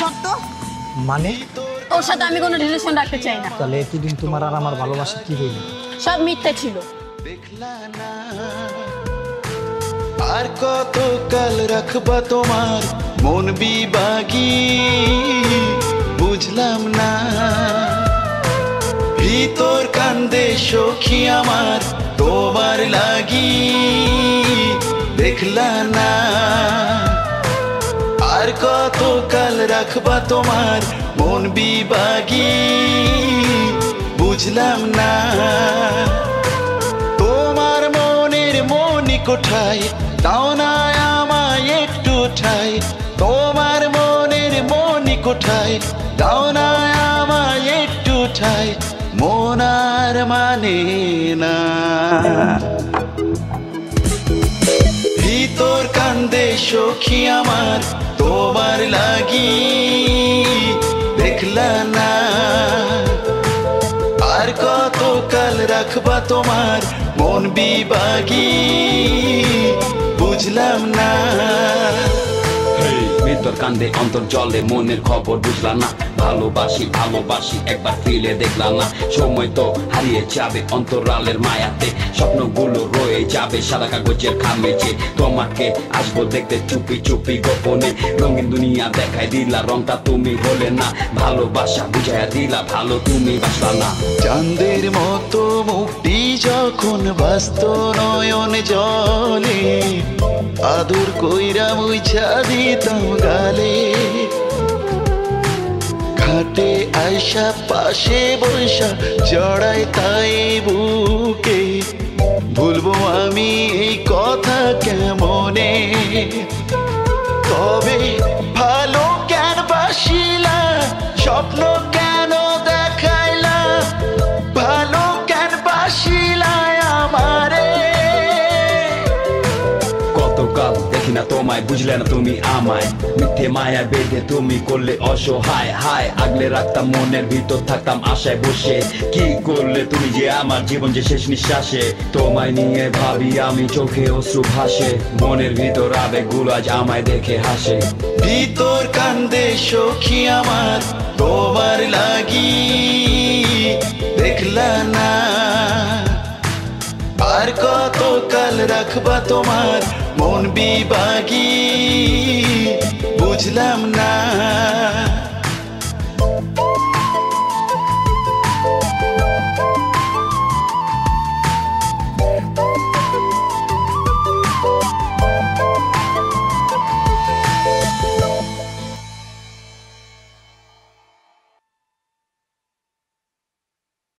শর্ত মানে ওর সাথে আমি কোনো রিলেশন রাখতে চাই না। তাহলে এতদিন তোমার আর আমার ভালোবাসা কি হইল? সব মিথ্যে ছিল। আর কত কাল রাখবা তোমার মন বিবাগী, বুঝলাম না। ভিতর কান্দে সখী আমার তোমার লাগি, দেখলা না। আর কত কাল রাখবা তোমার মন বিবাগী, বুঝলাম না। তোমার মনের মনি কোঠায় দাও না আমায় একটু ঠাই, তোমার মনের মনি কোঠায় দাও না আমায় একটু ঠাই, মন আর মানে না। ভিতর কান্দে সখী আমার তোমার লাগি, দেখলা না। আর কত কাল রাখবা তোমার মন বিবাগী, বুঝলাম না। ভিতর কান্দে অন্তর জলে মনের খবর বুঝলা না। ভালোবাসি ভালোবাসি একবার ফিরে দেখলাম না। সময় তো হারিয়ে যাবে অন্তরালের মায়াতে, স্বপ্নগুলো রয়ে যাবে সাদা কাগজের খামেছে। তোমাকে আসবো দেখতে চুপি চুপি গোপনে, রঙিন দুনিয়া দেখাই দিলা রংটা তুমি হলে না। ভালোবাসা বুঝাইয়া দিলা ভালো তুমি বাসলা না। চাঁদের মতো মুক্তি যখন বাস্ত নয়ন জলে, আদর কইরা মুইছা দিতাম গালে। ঘাটে আয়সা পাশে বৈশা জড়াই তাই বুকে, ভুলবো আমি এই কথা কেমনে। তবে ভালো কেন বাসিলা, স্বপ্ন কেন দেখাইলা, ভালো কেন বাসিলা আমারে। কতকাল দেখি না তোমায় বুঝলে না তুমি আমায়, মিথ্যে মায়া বেঁধে তুমি করলে অসহায়। হায় আগলে রাখতাম মনের ভিতর থাকতাম আশায় বসে, কি করলে তুমি যে আমার জীবন যে শেষ নিঃশ্বাসে। তোমায় নিয়ে ভাবি আমি চোখে অশ্রু ভাসে, মনের ভিতর আবেগগুলো আজ আমায় দেখে হাসে। ভিতর কান্দে সখী আমার তোমার লাগি, দেখলা না। আর কত কাল রাখবা তোমার মন বিবাগী, বুঝলাম না।